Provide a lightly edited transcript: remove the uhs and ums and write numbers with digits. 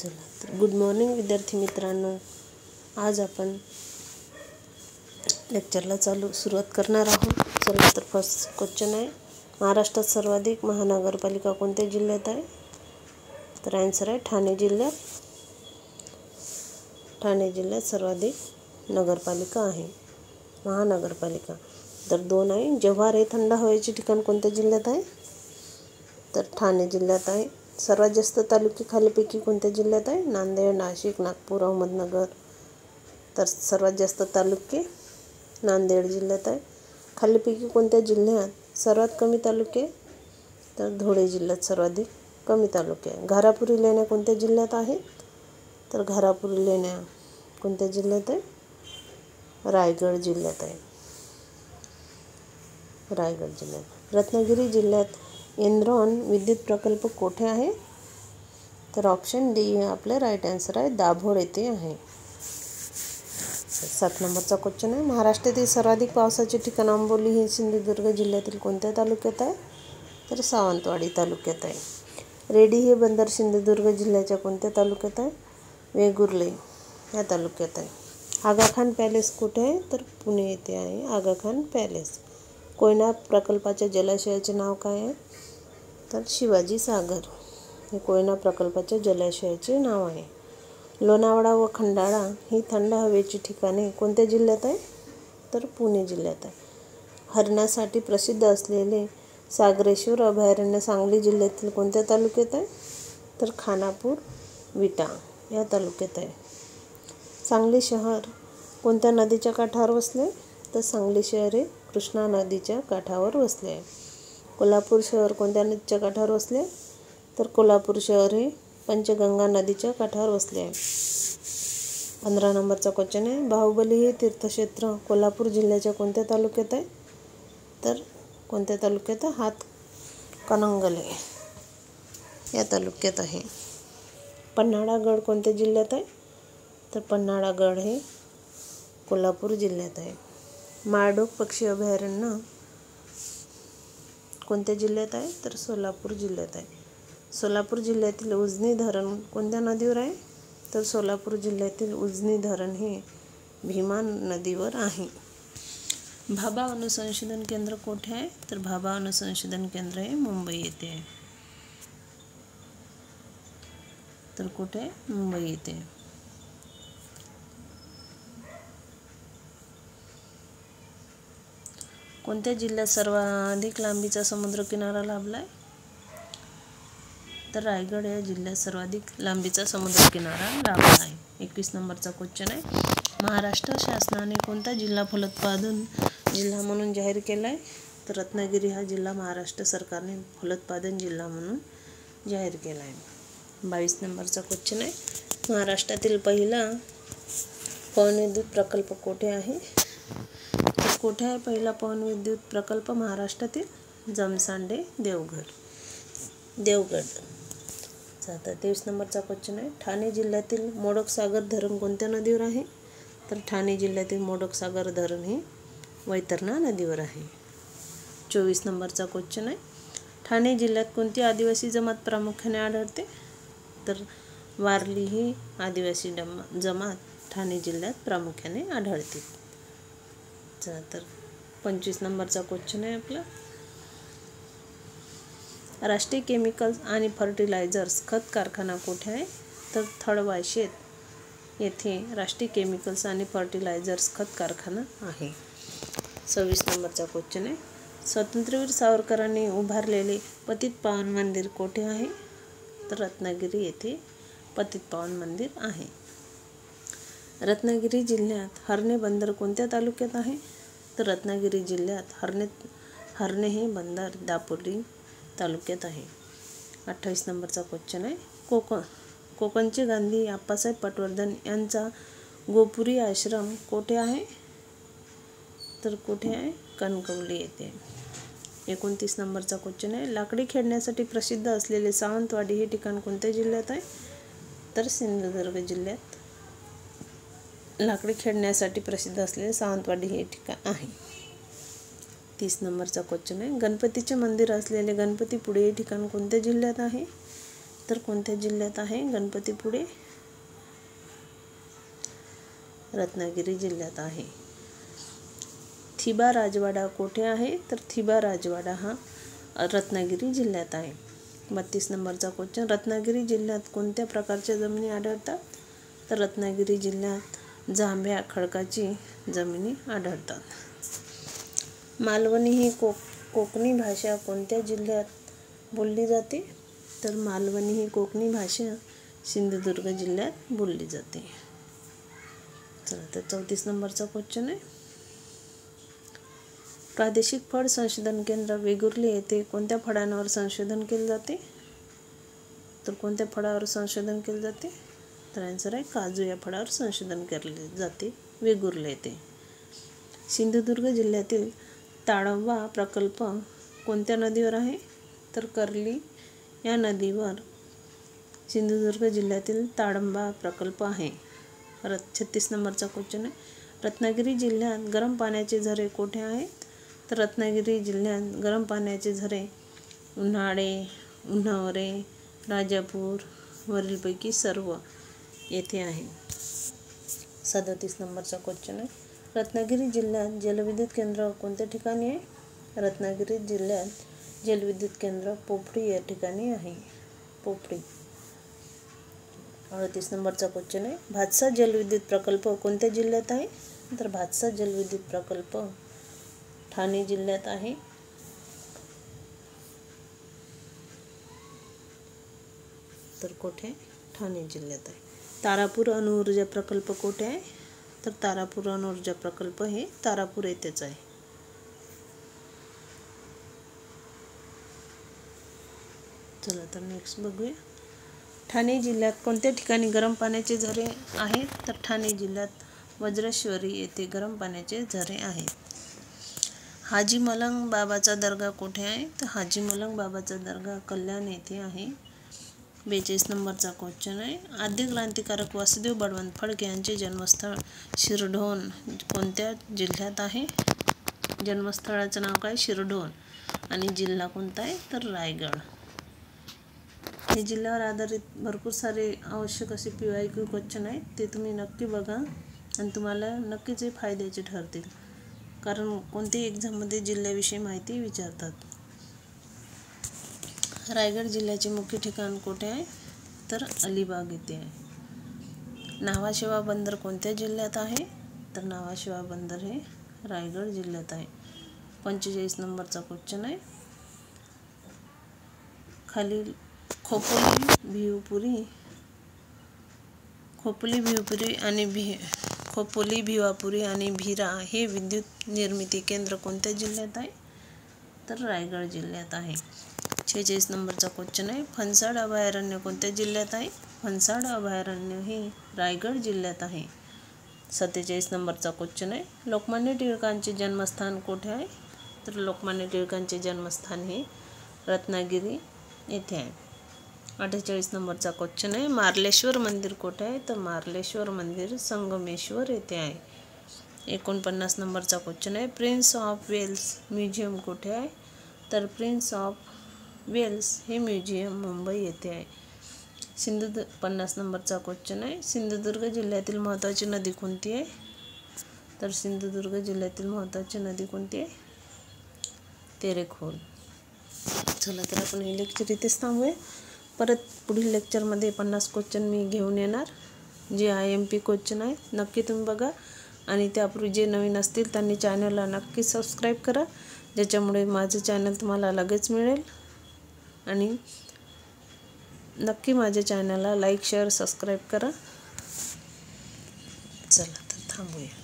चला तर good morning विद्यार्थी मित्रांनो, आज आपण लेक्चरला सुरुवात करणार आहोत. चला तर फर्स्ट क्वेश्चन आहे, महाराष्ट्रात सर्वाधिक महानगरपालिका कोणत्या जिल्ह्यात आहे? तर आन्सर आहे ठाणे जिल्ह्यात. ठाणे जिल्ह्यात सर्वाधिक नगरपालिका आहे, महानगरपालिका. तर 2 आहे, जव्हार हे थंड हवेचे ठिकाण कोणत्या जिल्ह्यात आहे? तर ठाणे जिल्ह्यात आहे. सर्वात जास्त तालुके खालीलपैकी कोणत्या जिल्ह्यात आहे? नांदेड, नाशिक, नागपूर, अहमदनगर. तर सर्वात जास्त तालुके नांदेड जिल्ह्यात आहे. खालीलपैकी कोणत्या जिल्ह्यात सर्वात कमी तालुके? तर धुळे जिल्ह्यात सर्वाधिक कमी तालुके आहे. घारापुरी लेण्या कोणत्या जिल्ह्यात आहेत? तर घारापुरी लेण्या कोणत्या जिल्ह्यात आहे? रायगड जिल्ह्यात आहे. रायगड जिल्ह्यात. रत्नागिरी जिल्ह्यात इंद्रॉन विद्युत प्रकल्प कोठे आहे? तर ऑप्शन डी हे आपले राईट आन्सर आहे, दाभोळ येथे आहे. 7 नंबरचा क्वेश्चन आहे, महाराष्ट्रातील सर्वाधिक पावसाचे ठिकाण आंबोली हे सिंधुदुर्ग जिल्ह्यातील कोणत्या तालुक्यात आहे? तर सावंतवाडी तालुक्यात आहे. रेडी हे बंदर सिंधुदुर्ग जिल्ह्याच्या कोणत्या तालुक्यात आहे? वेंगुर्ले या तालुक्यात आहे. आगाखान पॅलेस कुठे आहे? तर पुणे येथे आहे आगाखान पॅलेस. कोयना प्रकल्पाच्या जलाशयाचे नाव काय आहे? तर शिवाजी सागर हे कोयना प्रकल्पाच्या जलाशयाचे नाव आहे. लोणावळा व खंडाळा ही थंड हवेची ठिकाणे कोणत्या जिल्ह्यात आहे? तर पुणे जिल्ह्यात आहे. हरणासाठी प्रसिद्ध असलेले सागरेश्वर अभयारण्य सांगली जिल्ह्यातील कोणत्या तालुक्यात आहे? तर खानापूर विटा या तालुक्यात आहे. सांगली शहर कोणत्या नदीच्या काठावर वसले? तर सांगली शहर हे कृष्णा नदीच्या काठावर वसले आहे. कोल्हापूर शहर कोणत्या नदीच्या काठावर वसले? तर कोल्हापूर शहर हे पंचगंगा नदीच्या काठावर वसले आहे. 15 नंबरचा क्वेश्चन आहे, बाहुबली हे तीर्थक्षेत्र कोल्हापूर जिल्ह्याच्या कोणत्या तालुक्यात आहे? तर कोणत्या तालुक्यात आहे? हातकणंगले या तालुक्यात आहे. पन्हाळागड कोणत्या जिल्ह्यात आहे? तर पन्हाळागड हे कोल्हापूर जिल्ह्यात आहे. माळढोक पक्षी अभयारण्य कोणत्या जिल्ह्यात आहे? तर सोलापूर जिल्ह्यात आहे. सोलापूर जिल्ह्यातील उजनी धरण कोणत्या नदीवर आहे? तर सोलापूर जिल्ह्यातील उजनी धरण हे भीमा नदीवर आहे. भाभा अणुसंशोधन केंद्र कोठे आहे? तर भाभा अणुसंशोधन केंद्र हे मुंबई येथे आहे. तर कुठे आहे? मुंबई येथे. कोणत्या जिल्ह्यात सर्वाधिक लांबीचा समुद्र किनारा लाभला आहे? तर रायगड या जिल्ह्यात सर्वाधिक लांबीचा समुद्र किनारा लाभला आहे. 21 नंबरचा क्वेश्चन आहे, महाराष्ट्र शासनाने कोणता जिल्हा फलोत्पादन जिल्हा म्हणून जाहीर केला आहे? तर रत्नागिरी हा जिल्हा महाराष्ट्र सरकारने फलोत्पादन जिल्हा म्हणून जाहीर केला आहे. 22 नंबरचा क्वेश्चन आहे, महाराष्ट्रातील पहिला पवनविद्युत प्रकल्प कोठे आहे? तर कोठे आहे पहिला पवनविद्युत प्रकल्प महाराष्ट्रातील? जमसांडे देवगड. आता 23 नंबरचा क्वेश्चन आहे, ठाणे जिल्ह्यातील मोडकसागर धरण कोणत्या नदीवर आहे? तर ठाणे जिल्ह्यातील मोडकसागर धरण हे वैतरणा नदीवर आहे. 24 नंबरचा क्वेश्चन आहे, ठाणे जिल्ह्यात कोणती आदिवासी जमात प्रामुख्याने आढळते? तर वारली ही आदिवासी जमात ठाणे जिल्ह्यात प्रामुख्याने आढळते. तर 25 नंबरचा क्वेश्चन आहे आपला, राष्ट्रीय केमिकल्स आणि फर्टिलायझर्स खत कारखाना कोठे आहे? तर थळवाशेत येथे राष्ट्रीय केमिकल्स आणि फर्टिलायझर्स खत कारखाना आहे. 26 नंबरचा क्वेश्चन आहे, स्वातंत्र्यवीर सावरकरांनी उभारलेले पतितपावन मंदिर कोठे आहे? तर रत्नागिरी येथे पतितपावन मंदिर आहे. रत्नागिरी जिल्ह्यात हर्णे बंदर कोणत्या तालुक्यात आहे? तर रत्नागिरी जिल्ह्यात हर्णे हे बंदर दापोली तालुक्यात आहे. 28 नंबरचा क्वेश्चन आहे, कोकणचे गांधी आप्पासाहेब पटवर्धन यांचा गोपुरी आश्रम कोठे आहे? तर कुठे आहे? कणकवली येथे. 29 नंबरचा क्वेश्चन आहे, लाकडी खेळण्यासाठी प्रसिद्ध असलेले सावंतवाडी हे ठिकाण कोणत्या जिल्ह्यात आहे? तर सिंधुदुर्ग जिल्ह्यात लाकडी खेळण्यासाठी प्रसिद्ध असलेले सावंतवाडी हे ठिकाण आहे. 30 नंबरचा क्वेश्चन आहे, गणपतीचे मंदिर असलेले गणपतीपुळे हे ठिकाण कोणत्या जिल्ह्यात आहे? तर कोणत्या जिल्ह्यात आहे गणपतीपुळे? रत्नागिरी जिल्ह्यात आहे. थिबा राजवाडा कोठे आहे? तर थिबा राजवाडा हा रत्नागिरी जिल्ह्यात आहे. 32 नंबरचा क्वेश्चन, रत्नागिरी जिल्ह्यात कोणत्या प्रकारच्या जमिनी आढळतात? तर रत्नागिरी जिल्ह्यात जांभ्या खडकाची जमिनी आढळतात. मालवणी ही कोकणी भाषा कोणत्या जिल्ह्यात बोलली जाते? तर मालवणी ही कोकणी भाषा सिंधुदुर्ग जिल्ह्यात बोलली जाते. चला तर 34 नंबरचा क्वेश्चन आहे, प्रादेशिक फळ संशोधन केंद्र वेगुर्ले येथे कोणत्या फळांवर संशोधन केले जाते? तर कोणत्या फळावर संशोधन केले जाते? तर आन्सर आहे काजू या फळावर संशोधन केले जाते वेगुर्ले येथे. सिंधुदुर्ग जिल्ह्यातील ताडोबा प्रकल्प कोणत्या नदीवर आहे? तर कर्ली या नदीवर सिंधुदुर्ग जिल्ह्यातील ताडोबा प्रकल्प आहे. 36 नंबरचा क्वेश्चन आहे, रत्नागिरी जिल्ह्यात गरम पाण्याचे झरे कोठे आहेत? तर रत्नागिरी जिल्ह्यात गरम पाण्याचे झरे उन्हाळे, उन्हावरे, राजापूर वरीलपैकी सर्व येथे आहे. 37 नंबरचा क्वेश्चन आहे, रत्नागिरी जिल्ह्यात जलविद्युत केंद्र कोणत्या ठिकाणी आहे? रत्नागिरी जिल्ह्यात जलविद्युत केंद्र पोफळी या ठिकाणी आहे. पोफळी. 38 नंबरचा क्वेश्चन आहे, भातसा जलविद्युत प्रकल्प कोणत्या जिल्ह्यात आहे? तर भातसा जलविद्युत प्रकल्प ठाणे जिल्ह्यात आहे. तर कोठे? ठाणे जिल्ह्यात आहे. तारापूर अणुऊर्जा प्रकल्प कोठे आहे? तर तारापूर अणुऊर्जा प्रकल्प हे तारापूर येथेच आहे. चला तर नेक्स्ट बघूया, ठाणे जिल्ह्यात कोणत्या ठिकाणी गरम पाण्याचे झरे आहेत? तर ठाणे जिल्ह्यात वज्रेश्वरी येथे गरम पाण्याचे झरे आहेत. हाजी मलंग बाबाचा दर्गा कोठे आहे? तर हाजी मलंग बाबाचा दर्गा कल्याण येथे आहे. 42 नंबरचा क्वेश्चन आहे, आद्य क्रांतिकारक वासुदेव बळवंत फडके यांचे जन्मस्थळ शिरढोण कोणत्या जिल्ह्यात आहे? जन्मस्थळाचं नाव काय? शिरढोण. आणि जिल्हा कोणता आहे? तर रायगड. हे जिल्ह्यावर आधारित भरपूर सारे आवश्यक असे PYQ क्वेश्चन आहेत, ते तुम्ही नक्की बघा आणि तुम्हाला नक्कीच हे फायद्याचे ठरतील, कारण कोणत्याही एक्झाममध्ये जिल्ह्याविषयी माहिती विचारतात. रायगड जिल्ह्याचे मुख्य ठिकाण कोठे आहे? तर अलिबाग येथे आहे. न्हावाशेवा बंदर कोणत्या जिल्ह्यात आहे? तर न्हावाशेवा बंदर हे रायगड जिल्ह्यात आहे. 45 नंबरचा क्वेश्चन आहे, खालील खोपोली, भिवापुरी आणि भिरा हे विद्युत निर्मिती केंद्र कोणत्या जिल्ह्यात आहे? तर रायगड जिल्ह्यात आहे. 46 नंबरचा क्वेश्चन आहे, फणसाड अभयारण्य कोणत्या जिल्ह्यात आहे? फणसाड अभयारण्य हे रायगड जिल्ह्यात आहे. 47 नंबरचा क्वेश्चन आहे, लोकमान्य टिळकांचे जन्मस्थान कोठे आहे? तर लोकमान्य टिळकांचे जन्मस्थान हे रत्नागिरी येथे आहे. 48 नंबरचा क्वेश्चन आहे, मार्लेश्वर मंदिर कोठे आहे? तर मार्लेश्वर मंदिर संगमेश्वर येथे आहे. 49 नंबरचा क्वेश्चन आहे, प्रिन्स ऑफ वेल्स म्युझियम कोठे आहे? तर प्रिन्स ऑफ वेल्स हे म्युझियम मुंबई येथे आहे. 50 नंबरचा क्वेश्चन आहे, सिंधुदुर्ग जिल्ह्यातील महत्त्वाची नदी कोणती आहे? तर सिंधुदुर्ग जिल्ह्यातील महत्त्वाची नदी कोणती आहे? तेरेखोल. चला तर आपण हे लेक्चर इथेच थांबूया. परत पुढील लेक्चरमध्ये 50 क्वेश्चन मी घेऊन येणार, जे IMP क्वेश्चन आहेत. नक्की तुम्ही बघा आणि त्यापूर्वी जे नवीन असतील त्यांनी चॅनलला नक्की सबस्क्राईब करा, ज्याच्यामुळे माझं चॅनल तुम्हाला लगेच मिळेल. आणि नक्की माझ्या चॅनलला लाईक, शेअर, सबस्क्राईब करा. चला तर थांबूया.